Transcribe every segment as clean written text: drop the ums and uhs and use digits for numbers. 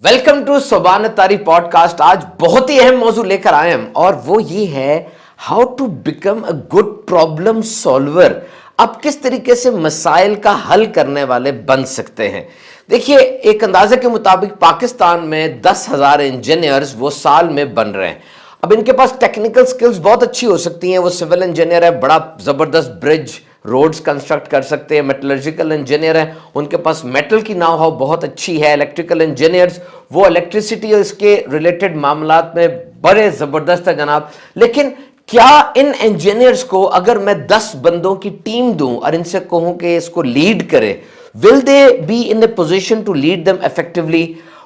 Welcome to सुभान तारी podcast. आज बहुत ही अहम मौजू लेकर आए हम और वो ये है how to become a good problem solver. आप किस तरीके से मसाइल का हल करने वाले बन सकते हैं। देखिए, एक अंदाजे के मुताबिक पाकिस्तान में 10,000 इंजीनियर्स वो साल में बन रहे हैं। अब इनके पास टेक्निकल स्किल्स बहुत अच्छी हो सकती हैं। वो सिविल इंजीनियर है, बड़ा ज़बरदस्त ब्रिज रोड्स कंस्ट्रक्ट कर सकते हैं। मेटलर्जिकल इंजीनियर हैं, उनके पास मेटल की नाव हाउ बहुत अच्छी है। इलेक्ट्रिकल इंजीनियर्स वो इलेक्ट्रिसिटी और इसके रिलेटेड मामलात में बड़े ज़बरदस्त है जनाब। लेकिन क्या इन इंजीनियर्स को अगर मैं 10 बंदों की टीम दूं और इनसे कहूं कि इसको लीड करे, will they be in a position to lead them effectively?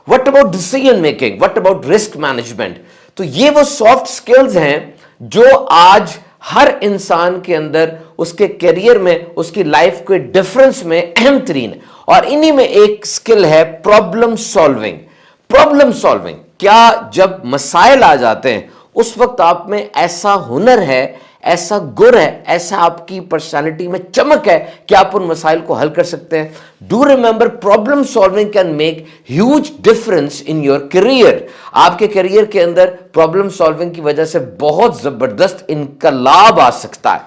What about decision making, what about risk management? तो ये वो सॉफ्ट स्किल्स हैं जो आज हर इंसान के अंदर उसके करियर में, उसकी लाइफ के डिफरेंस में अहम तरीन है। और इन्हीं में एक स्किल है प्रॉब्लम सॉल्विंग। प्रॉब्लम सॉल्विंग, क्या जब मसाइल आ जाते हैं उस वक्त आप में ऐसा हुनर है, ऐसा गुण है, ऐसा आपकी पर्सनालिटी में चमक है कि आप उन मसाइल को हल कर सकते हैं। Do remember, problem solving can make huge difference in your career. आपके करियर के अंदर प्रॉब्लम सॉल्विंग की वजह से बहुत जबरदस्त इनकलाब आ सकता है।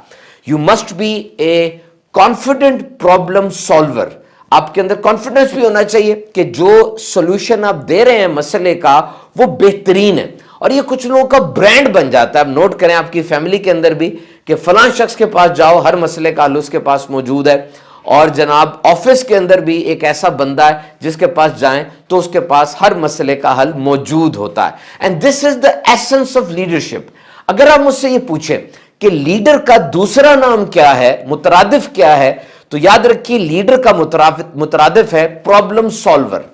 You must be A confident problem solver. आपके अंदर कॉन्फिडेंस भी होना चाहिए कि जो सॉल्यूशन आप दे रहे हैं मसले का वो बेहतरीन है। और ये कुछ लोगों का ब्रांड बन जाता है। आप नोट करें आपकी फैमिली के अंदर भी कि फलां शख्स के पास जाओ, हर मसले का हल उसके पास मौजूद है। और जनाब ऑफिस के अंदर भी एक ऐसा बंदा है जिसके पास जाएं तो उसके पास हर मसले का हल मौजूद होता है। And this is the essence of leadership. अगर आप मुझसे ये पूछें कि लीडर का दूसरा नाम क्या है, मुतरादिफ क्या है, तो याद रखिए लीडर का मुतरादिफ है प्रॉब्लम सॉल्वर।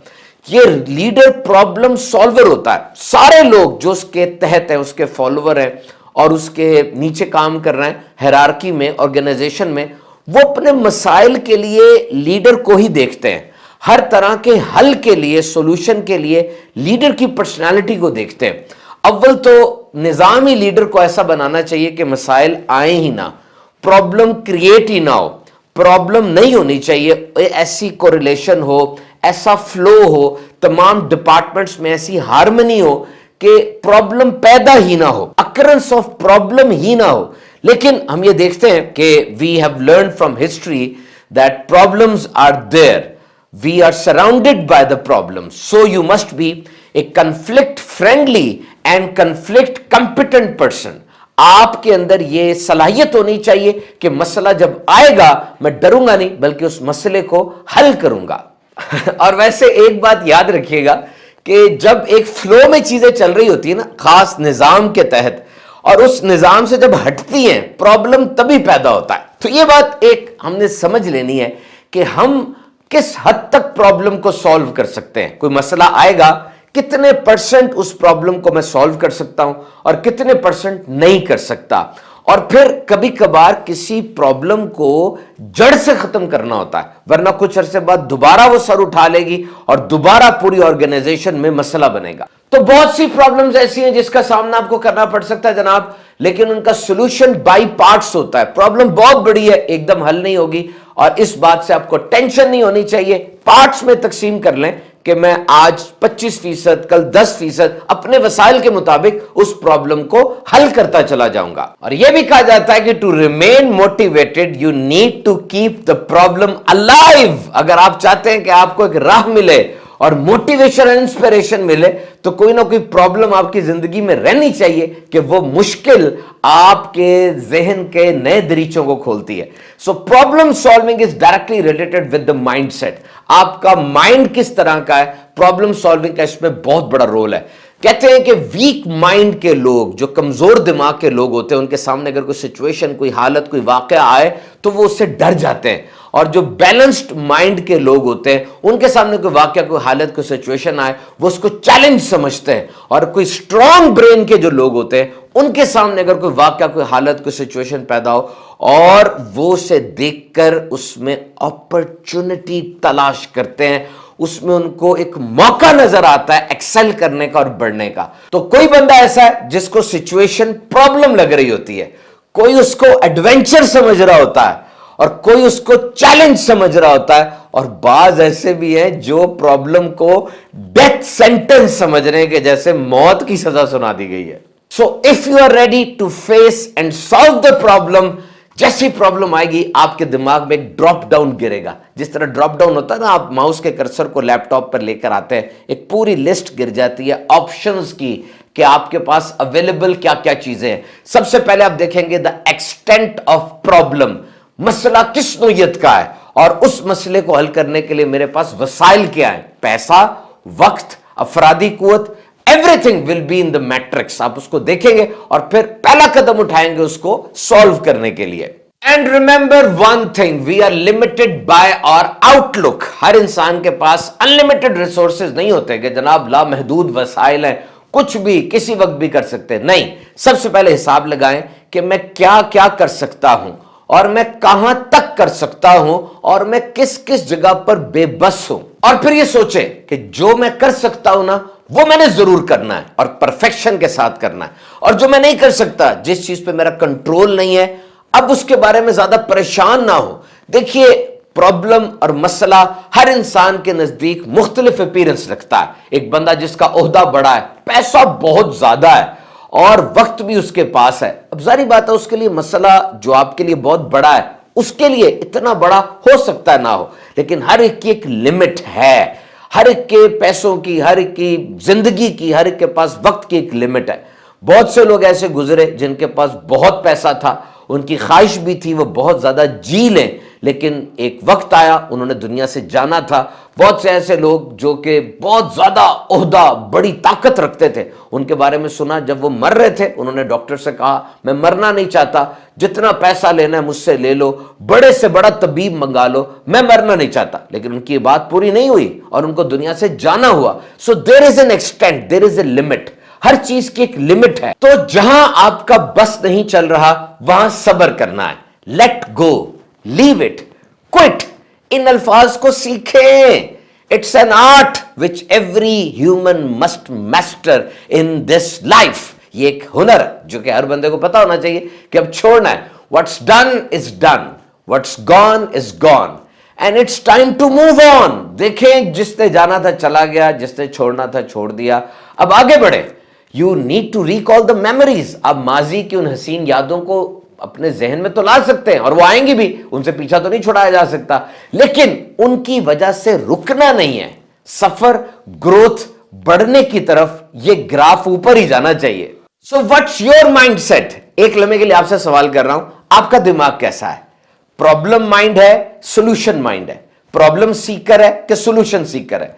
ये लीडर प्रॉब्लम सॉल्वर होता है। सारे लोग जो उसके तहत हैं, उसके फॉलोवर हैं और उसके नीचे काम कर रहे हैं हायरार्की में, ऑर्गेनाइजेशन में, वो अपने मसाइल के लिए लीडर को ही देखते हैं। हर तरह के हल के लिए, सॉल्यूशन के लिए लीडर की पर्सनालिटी को देखते हैं। अव्वल तो निजाम ही लीडर को ऐसा बनाना चाहिए कि मसाइल आए ही ना, प्रॉब्लम क्रिएट ही ना हो। प्रॉब्लम नहीं होनी चाहिए, ऐसी कोरिलेशन हो, ऐसा फ्लो हो, तमाम डिपार्टमेंट्स में ऐसी हार्मनी हो कि प्रॉब्लम पैदा ही ना हो, अकरेंस ऑफ प्रॉब्लम ही ना हो। लेकिन हम ये देखते हैं कि we have learn from history that problems are there, we are surrounded by the problem, so you must be a conflict friendly and conflict competent person. आपके अंदर यह सलाहियत होनी चाहिए कि मसला जब आएगा मैं डरूंगा नहीं बल्कि उस मसले को हल करूंगा। और वैसे एक बात याद रखिएगा कि जब एक फ्लो में चीजें चल रही होती है ना, खास निजाम के तहत, और उस निजाम से जब हटती हैं प्रॉब्लम तभी पैदा होता है। तो ये बात एक हमने समझ लेनी है कि हम किस हद तक प्रॉब्लम को सॉल्व कर सकते हैं। कोई मसला आएगा, कितने परसेंट उस प्रॉब्लम को मैं सॉल्व कर सकता हूं और कितने परसेंट नहीं कर सकता। और फिर कभी कभार किसी प्रॉब्लम को जड़ से खत्म करना होता है, वरना कुछ अरसे बाद दोबारा वो सर उठा लेगी और दोबारा पूरी ऑर्गेनाइजेशन में मसला बनेगा। तो बहुत सी प्रॉब्लम्स ऐसी हैं जिसका सामना आपको करना पड़ सकता है जनाब, लेकिन उनका सॉल्यूशन बाय पार्ट्स होता है। प्रॉब्लम बहुत बड़ी है, एकदम हल नहीं होगी, और इस बात से आपको टेंशन नहीं होनी चाहिए। पार्ट्स में तकसीम कर लें कि मैं आज 25%, कल 10% अपने वसाइल के मुताबिक उस प्रॉब्लम को हल करता चला जाऊंगा। और यह भी कहा जाता है कि to remain motivated you need to keep the problem alive. अगर आप चाहते हैं कि आपको एक राह मिले और मोटिवेशन एंड इंस्पिरेशन मिले, तो कोई ना कोई प्रॉब्लम आपकी जिंदगी में रहनी चाहिए कि वो मुश्किल आपके जहन के नए दरीचों को खोलती है। So problem solving is directly related with the mindset. आपका माइंड किस तरह का है, प्रॉब्लम सॉल्विंग का इसमें बहुत बड़ा रोल है। कहते हैं कि वीक माइंड के लोग, जो कमजोर दिमाग के लोग होते हैं, उनके सामने अगर कोई सिचुएशन, कोई हालत, कोई वाकया आए तो वो उससे डर जाते हैं। और जो बैलेंस्ड माइंड के लोग होते हैं, उनके सामने कोई वाकया, कोई हालत, कोई सिचुएशन आए, वो उसको चैलेंज समझते हैं। और कोई स्ट्रॉन्ग ब्रेन के जो लोग होते हैं, उनके सामने अगर कोई वाकया, कोई हालत, कोई सिचुएशन पैदा हो और वो उसे देखकर उसमें अपॉर्चुनिटी तलाश करते हैं, उसमें उनको एक मौका नजर आता है एक्सेल करने का और बढ़ने का। तो कोई बंदा ऐसा है जिसको सिचुएशन प्रॉब्लम लग रही होती है, कोई उसको एडवेंचर समझ रहा होता है, اور کوئی اس کو چیلنج سمجھ رہا ہوتا ہے, اور بعض ایسے بھی ہیں جو پرابلم کو ڈیتھ سینٹنس سمجھ رہے ہیں کہ جیسے موت کی سزا سنا دی گئی ہے. So if you are ready to face and solve the problem, جیسی پرابلم آئے گی آپ کے دماغ میں ایک ڈراپ ڈاؤن گرے گا. جس طرح ڈراپ ڈاؤن ہوتا ہے نا, آپ ماؤس کے کرسر کو لیپ ٹاپ پر لے کر آتے ہیں, ایک پوری لسٹ گر جاتی ہے آپشنز کی کہ آپ کے پاس اویلیبل کیا کیا چیزیں ہیں. سب سے پہلے آپ دیکھیں گے دا ایکسٹینٹ آف پرابلم, مسئلہ کس نوعیت کا ہے اور اس مسئلے کو حل کرنے کے لیے میرے پاس وسائل کیا ہیں. پیسہ, وقت, افرادی قوت, everything will be in the matrix. آپ اس کو دیکھیں گے اور پھر پہلا قدم اٹھائیں گے اس کو سولو کرنے کے لیے. And remember one thing, we are limited by our outlook. ہر انسان کے پاس unlimited resources نہیں ہوتے کہ جناب لامحدود وسائل ہیں, کچھ بھی کسی وقت بھی کر سکتے. نہیں, سب سے پہلے حساب لگائیں کہ میں کیا کیا کر سکتا ہوں اور میں کہاں تک کر سکتا ہوں اور میں کس کس جگہ پر بے بس ہوں. اور پھر یہ سوچیں کہ جو میں کر سکتا ہوں نا وہ میں نے ضرور کرنا ہے اور پرفیکشن کے ساتھ کرنا ہے, اور جو میں نہیں کر سکتا, جس چیز پہ میرا کنٹرول نہیں ہے, اب اس کے بارے میں زیادہ پریشان نہ ہو. دیکھیے پرابلم اور مسئلہ ہر انسان کے نزدیک مختلف اپیرنس رکھتا ہے. ایک بندہ جس کا عہدہ بڑا ہے, پیسہ بہت زیادہ ہے اور وقت بھی اس کے پاس ہے, اب ظاہری بات ہے اس کے لیے مسئلہ جو آپ کے لیے بہت بڑا ہے اس کے لیے اتنا بڑا ہو سکتا ہے نہ ہو, لیکن ہر ایک کی ایک لمٹ ہے. ہر ایک کے پیسوں کی, ہر ایک کی زندگی کی, ہر ایک کے پاس وقت کی ایک لمٹ ہے. بہت سے لوگ ایسے گزرے جن کے پاس بہت پیسہ تھا, ان کی خواہش بھی تھی وہ بہت زیادہ جی لیں, لیکن ایک وقت آیا انہوں نے دنیا سے جانا تھا. بہت سے ایسے لوگ جو کہ بہت زیادہ عہدہ, بڑی طاقت رکھتے تھے, ان کے بارے میں سنا جب وہ مر رہے تھے انہوں نے ڈاکٹر سے کہا میں مرنا نہیں چاہتا, جتنا پیسہ لینا ہے مجھ سے لے لو, بڑے سے بڑا طبیب منگا لو, میں مرنا نہیں چاہتا. لیکن ان کی یہ بات پوری نہیں ہوئی اور ان کو دنیا سے جانا ہوا. So there is an extent, there is a limit. ہر چیز کی ایک لمٹ ہے. تو جہاں آپ کا بس نہیں چل رہا وہاں صبر کرنا ہے. Let go, leave it, quit. ان الفاظ کو سیکھیں. It's an art which every human must master in this life. یہ ایک ہنر ہے جو کہ ہر بندے کو پتا ہونا چاہیے کہ اب چھوڑنا ہے. What's done is done, what's gone is gone, and it's time to move on. دیکھیں جس نے جانا تھا چلا گیا, جس نے چھوڑنا تھا چھوڑ دیا, اب آگے بڑھیں. You need to recall the memories. آپ ماضی کی ان حسین یادوں کو اپنے ذہن میں تو لا سکتے ہیں اور وہ آئیں گی بھی, ان سے پیچھا تو نہیں چھڑایا جا سکتا, لیکن ان کی وجہ سے رکنا نہیں ہے. سفر, گروتھ, بڑھنے کی طرف یہ گراف اوپر ہی جانا چاہیے. So what's your mindset? ایک لمحے کے لیے آپ سے سوال کر رہا ہوں, آپ کا دماغ کیسا ہے؟ پرابلم مائنڈ ہے, سولوشن مائنڈ ہے, پرابلم سیکر ہے کہ سولوشن سیکر ہے؟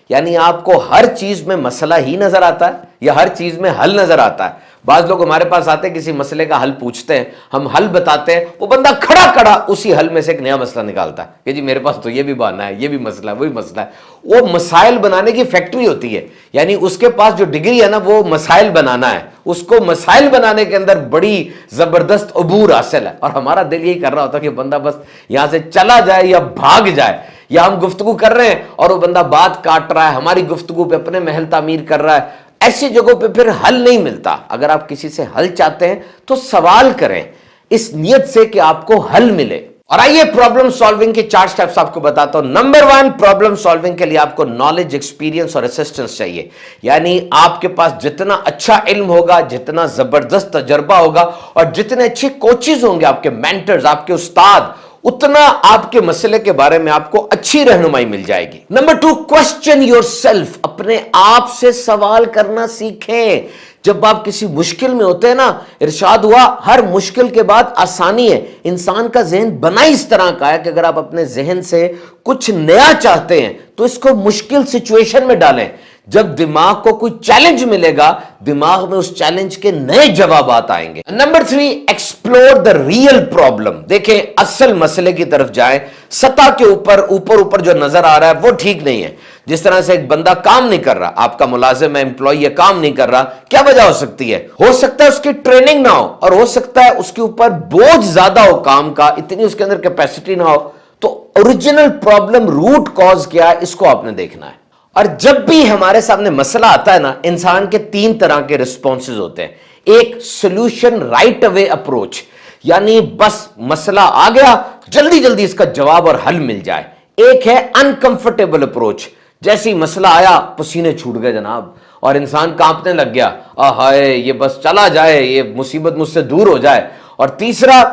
یعنی آپ کو ہر چیز میں مسئلہ ہی نظر آتا ہے یا ہر چیز میں حل نظر آتا ہے؟ بعض لوگ ہمارے پاس آتے ہیں, کسی مسئلے کا حل پوچھتے ہیں, ہم حل بتاتے ہیں, وہ بندہ کھڑا کھڑا اسی حل میں سے ایک نیا مسئلہ نکالتا ہے کہ جی میرے پاس تو یہ بھی بہانا ہے, یہ بھی مسئلہ ہے, وہی مسئلہ ہے. وہ مسائل بنانے کی فیکٹری ہوتی ہے, یعنی اس کے پاس جو ڈگری ہے نا وہ مسائل بنانا ہے, اس کو مسائل بنانے کے اندر بڑی زبردست عبور حاصل ہے. اور ہمارا دل یہی کر رہا ہوتا ہے کہ بندہ بس یہاں سے چلا جائے یا بھاگ جائے, یا ہم گفتگو کر رہے ہیں اور وہ بندہ بات کاٹ رہا ہے, ہماری گفتگو پہ اپنے محل تعمیر کر رہا ہے. ایسی جگہوں پہ پھر حل نہیں ملتا. اگر آپ کسی سے حل چاہتے ہیں تو سوال کریں اس نیت سے کہ آپ کو حل ملے. اور آئیے پرابلم سالونگ کے 4 سٹیپس آپ کو بتاتا ہوں. نمبر 1, پرابلم سالونگ کے لیے آپ کو نالج, ایکسپیرینس اور اسسٹنس چاہیے. یعنی آپ کے پاس جتنا اچھا علم ہوگا, جتنا زبردست تجربہ ہوگا اور جتنے اچھے کوچز ہوں گے, آپ کے مینٹرز, آپ کے استاد, اتنا آپ کے مسئلے کے بارے میں آپ کو اچھی رہنمائی مل جائے گی. Number 2, question your self. اپنے آپ سے سوال کرنا سیکھیں. جب آپ کسی مشکل میں ہوتے ہیں نا, ارشاد ہوا ہر مشکل کے بعد آسانی ہے. انسان کا ذہن بنا اس طرح کا ہے کہ اگر آپ اپنے ذہن سے کچھ نیا چاہتے ہیں تو اس کو مشکل سچویشن میں ڈالیں. جب دماغ کو کوئی چیلنج ملے گا, دماغ میں اس چیلنج کے نئے جوابات آئیں گے. Number 3, explore the real problem. دیکھیں اصل مسئلے کی طرف جائیں. سطح کے اوپر جو نظر آ رہا ہے وہ ٹھیک نہیں ہے. جس طرح سے ایک بندہ کام نہیں کر رہا, آپ کا ملازم ہے, امپلائی ہے, کام نہیں کر رہا, کیا وجہ ہو سکتی ہے؟ ہو سکتا ہے اس کی ٹریننگ نہ ہو, اور ہو سکتا ہے اس کے اوپر بوجھ زیادہ ہو کام کا, اتنی اس کے اندر کیپیسٹی نہ ہو. تو اوریجنل پرابلم, روٹ کاز کیا ہے, اس کو آپ نے دیکھنا ہے. اور جب بھی ہمارے سامنے مسئلہ آتا ہے نا, انسان کے 3 طرح کے رسپانسز ہوتے ہیں. ایک سولوشن رائٹ اوے اپروچ, यानी बस मसला आ गया, जल्दी जल्दी इसका जवाब और हल मिल जाए। एक है अनकंफर्टेबल अप्रोच, जैसे ही मसला आया पसीने छूट गए जनाब और इंसान कांपने लग गया, हाय ये बस चला जाए, ये मुसीबत मुझसे दूर हो जाए। और तीसरा,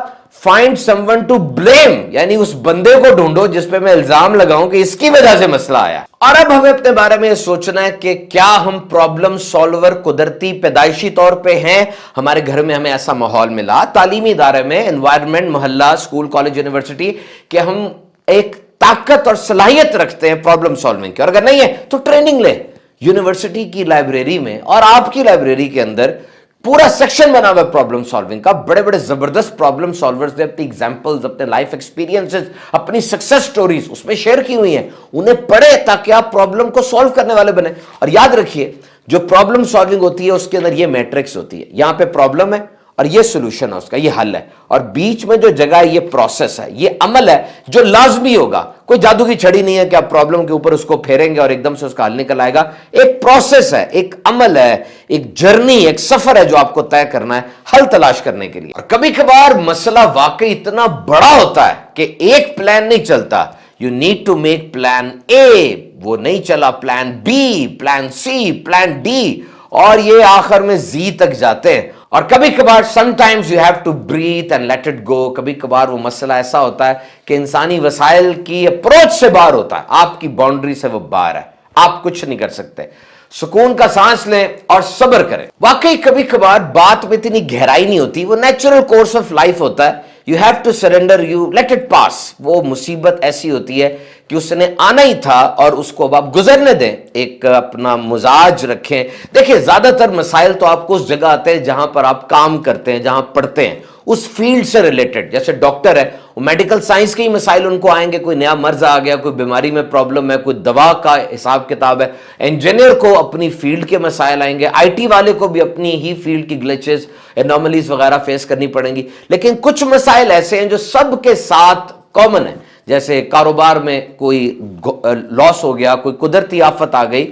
फाइंड समवन टू ब्लेम, यानी उस बंदे को ढूंढो जिस पे मैं इल्जाम लगाऊं कि इसकी वजह से मसला आया। और अब हमें अपने बारे में सोचना है कि क्या हम प्रॉब्लम सॉल्वर कुदरती पैदाइशी तौर पे हैं, हमारे घर में हमें ऐसा माहौल मिला, तालीमी इदारे में, एनवायरनमेंट, मोहल्ला, स्कूल, कॉलेज, यूनिवर्सिटी, कि हम एक ताकत और सलाहियत रखते हैं प्रॉब्लम सॉल्विंग की। और अगर नहीं है तो ट्रेनिंग ले। यूनिवर्सिटी की लाइब्रेरी में और आपकी लाइब्रेरी के अंदर पूरा सेक्शन बना हुआ है प्रॉब्लम सॉल्विंग का। बड़े बड़े जबरदस्त प्रॉब्लम सॉल्वर्स ने अपनी एग्जांपल्स, अपने लाइफ एक्सपीरियंसेस, अपनी सक्सेस स्टोरीज उसमें शेयर की हुई हैं। उन्हें पढ़े ताकि आप प्रॉब्लम को सॉल्व करने वाले बने। और याद रखिए, जो प्रॉब्लम सॉल्विंग होती है उसके अंदर ये मैट्रिक्स होती है। यहां पे प्रॉब्लम है और ये सोल्यूशन है उसका, ये हल है, और बीच में जो जगह है ये प्रोसेस है, ये अमल है जो लाजमी होगा। कोई जादू की छड़ी नहीं है कि आप प्रॉब्लम के ऊपर उसको फेरेंगे और एकदम से उसका हल निकल आएगा। एक प्रोसेस है, एक अमल है, एक जर्नी, एक सफर है जो आपको तय करना है हल तलाश करने के लिए। और कभी कभार मसला वाकई इतना बड़ा होता है कि एक प्लान नहीं चलता। You need to make plan A, वो नहीं चला, plan B, plan C, plan D, और ये आखिर में जी तक जाते हैं। और कभी कभार sometimes you have to breathe and let it go. कभी कभार वो मसला ऐसा होता है कि इंसानी वसाइल की अप्रोच से बाहर होता है, आपकी बाउंड्री से वो बाहर है, आप कुछ नहीं कर सकते। सुकून का सांस लें और सब्र करें। वाकई कभी कभार बात में इतनी गहराई नहीं होती, वो नेचुरल कोर्स ऑफ लाइफ होता है। You have to surrender, you let it pass. वो मुसीबत ऐसी होती है कि उसने आना ही था और उसको अब आप गुजरने दें, एक अपना मिजाज रखें। देखिए, ज्यादातर मसाइल तो आपको उस जगह आते हैं जहां पर आप काम करते हैं, जहां पढ़ते हैं, उस फील्ड से रिलेटेड। जैसे डॉक्टर है, वो मेडिकल साइंस के ही मसाइल उनको आएंगे, कोई नया मर्ज आ गया, कोई बीमारी में प्रॉब्लम है, कोई दवा का हिसाब किताब है। इंजीनियर को अपनी फील्ड के मसाइल आएंगे, आईटी वाले को भी अपनी ही फील्ड की ग्लिचेस, एनोमलीज वगैरह फेस करनी पड़ेंगी। लेकिन कुछ मसाइल ऐसे हैं जो सबके साथ कॉमन है। जैसे कारोबार में कोई लॉस हो गया, कोई कुदरती आफत आ गई,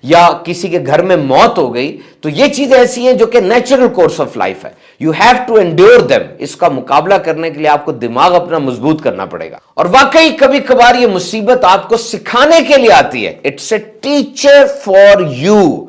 या किसी के घर में मौत हो गई, तो ये चीजें ऐसी हैं जो कि नेचुरल कोर्स ऑफ लाइफ है। You have to endure them. इसका मुकाबला करने के लिए आपको दिमाग अपना मजबूत करना पड़ेगा। और वाकई कभी कभार ये मुसीबत आपको सिखाने के लिए आती है। It's a teacher for you.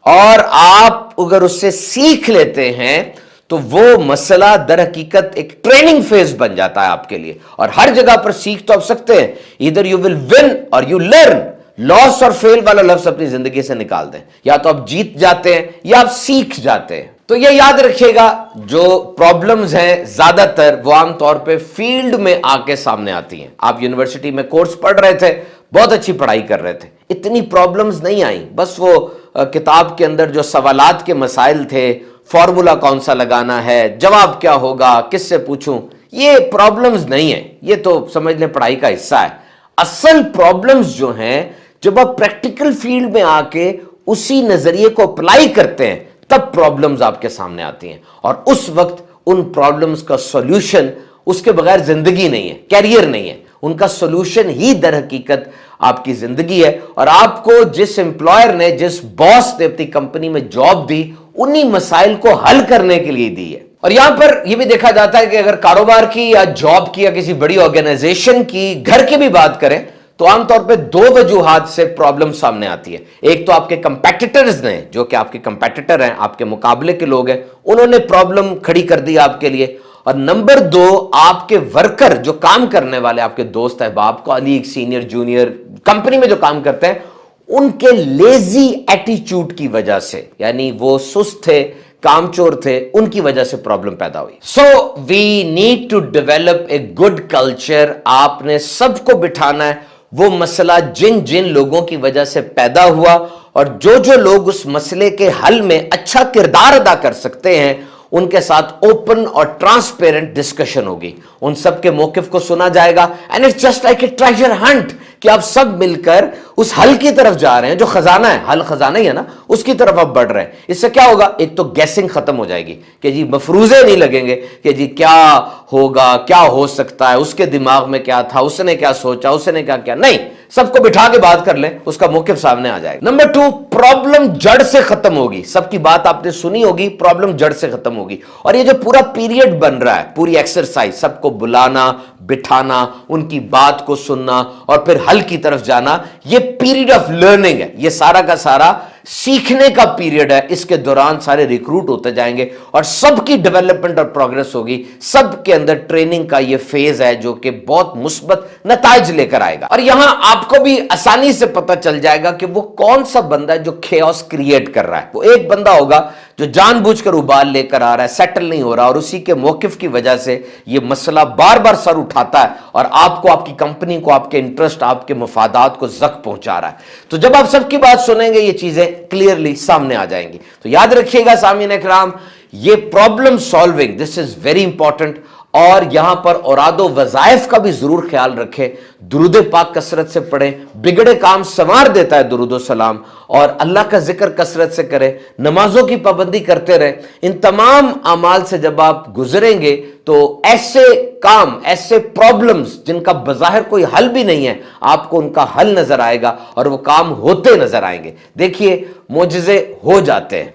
और आप अगर उससे सीख लेते हैं तो वो मसला दर हकीकत एक ट्रेनिंग फेज बन जाता है आपके लिए। और हर जगह पर सीख तो आप सकते हैं, इधर यू विल विन और यू लर्न। लॉस और फेल वाला लफ्ज अपनी जिंदगी से निकाल दें। या तो आप जीत जाते हैं या आप सीख जाते हैं। तो ये याद रखिएगा, जो प्रॉब्लम्स हैं ज्यादातर वो आमतौर पे फील्ड में आके सामने आती हैं। आप यूनिवर्सिटी में कोर्स पढ़ रहे थे, बहुत अच्छी पढ़ाई कर रहे थे, इतनी प्रॉब्लम्स नहीं आई, बस वो किताब के अंदर जो सवालात के मसाइल थे, फॉर्मूला कौन सा लगाना है, जवाब क्या होगा, किससे पूछूं, ये प्रॉब्लम्स नहीं है। ये तो समझ लें पढ़ाई का हिस्सा है। असल प्रॉब्लम्स जो हैं, जब आप प्रैक्टिकल फील्ड में आके उसी नजरिए को अप्लाई करते हैं, तब प्रॉब्लम्स आपके सामने आती हैं। और उस वक्त उन प्रॉब्लम्स का सॉल्यूशन, उसके बगैर जिंदगी नहीं है, कैरियर नहीं है। उनका सॉल्यूशन ही दर हकीकत आपकी जिंदगी है। और आपको जिस एम्प्लॉयर ने, जिस बॉस ने अपनी कंपनी में जॉब दी, उन्हीं मसाइल को हल करने के लिए दी है। और यहां पर यह भी देखा जाता है कि अगर कारोबार की या जॉब की या किसी बड़ी ऑर्गेनाइजेशन की, घर की भी बात करें, तो आमतौर पे दो वजूहात से प्रॉब्लम सामने आती है। एक तो आपके कंपेटिटर्स ने, जो कि आपके कंपेटिटर हैं, आपके मुकाबले के लोग हैं, उन्होंने प्रॉब्लम खड़ी कर दी आपके लिए। और नंबर दो, आपके वर्कर, जो काम करने वाले आपके दोस्त अहबाब, कॉलीग, सीनियर, जूनियर, कंपनी में जो काम करते हैं, उनके लेजी एटीट्यूड की वजह से, यानी वो सुस्त थे, कामचोर थे, उनकी वजह से प्रॉब्लम पैदा हुई। So we need to develop a good culture. आपने सबको बिठाना है वो मसला जिन जिन लोगों की वजह से पैदा हुआ, और जो जो लोग उस मसले के हल में अच्छा किरदार अदा कर सकते हैं, उनके साथ ओपन और ट्रांसपेरेंट डिस्कशन होगी। उन सब के मौकिफ को सुना जाएगा। And it's just like a treasure Hunt, कि आप सब मिलकर उस हल की तरफ जा रहे हैं, जो खजाना है, हल खजाना ही है ना, उसकी तरफ आप बढ़ रहे हैं। इससे क्या होगा, एक तो गैसिंग खत्म हो जाएगी कि जी मफरूजे नहीं लगेंगे कि जी क्या होगा, क्या हो सकता है, उसके दिमाग में क्या था, उसने क्या सोचा, उसने क्या किया, नहीं। सबको बिठा के बात कर लें, उसका मौकिफ सामने आ जाएगा। नंबर 2, प्रॉब्लम जड़ से खत्म होगी। सबकी बात आपने सुनी होगी, प्रॉब्लम जड़ से खत्म होगी। और ये जो पूरा पीरियड बन रहा है, पूरी एक्सरसाइज, सबको बुलाना, बिठाना, उनकी बात को सुनना और फिर हल की तरफ जाना, ये पीरियड ऑफ लर्निंग है। ये सारा का सारा सीखने का पीरियड है। इसके दौरान सारे रिक्रूट होते जाएंगे और सबकी डेवलपमेंट और प्रोग्रेस होगी। सबके अंदर ट्रेनिंग का ये फेज है जो कि बहुत मुस्बत नताइज लेकर आएगा। और यहां आपको भी आसानी से पता चल जाएगा कि वो कौन सा बंदा है जो खेओस क्रिएट कर रहा है। वो एक बंदा होगा जो जानबूझकर उबाल लेकर आ रहा है, सेटल नहीं हो रहा, और उसी के मौकिफ की वजह से ये मसला बार बार सर उठाता है और आपको, आपकी कंपनी को, आपके इंटरेस्ट, आपके मफादात को जख्म पहुंचा रहा है। तो जब आप सबकी बात सुनेंगे, ये चीजें क्लियरली सामने आ जाएंगी। तो याद रखिएगा सामीन इकराम, ये problem solving, this is very important. और यहां पर औरादो वज़ाइफ का भी जरूर ख्याल रखें। दुरूद पाक कसरत से पढ़ें, बिगड़े काम संवार देता है दुरूद सलाम। और अल्लाह का जिक्र कसरत से करें, नमाजों की पाबंदी करते रहें। इन तमाम अमाल से जब आप गुजरेंगे तो ऐसे काम, ऐसे प्रॉब्लम्स जिनका बज़ाहिर कोई हल भी नहीं है, आपको उनका हल नजर आएगा और वो काम होते नजर आएंगे। देखिए, मोजज़े हो जाते हैं,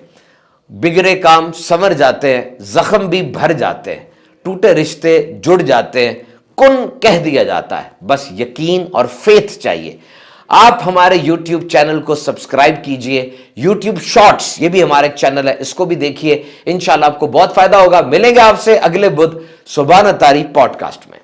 बिगड़े काम संवर जाते हैं, जख्म भी भर जाते हैं, टूटे रिश्ते जुड़ जाते हैं, कुन कह दिया जाता है। बस यकीन और फेथ चाहिए। आप हमारे YouTube चैनल को सब्सक्राइब कीजिए। YouTube शॉर्ट्स, ये भी हमारे चैनल है, इसको भी देखिए। इंशाल्लाह आपको बहुत फायदा होगा। मिलेंगे आपसे अगले बुध सुबह तारी पॉडकास्ट में।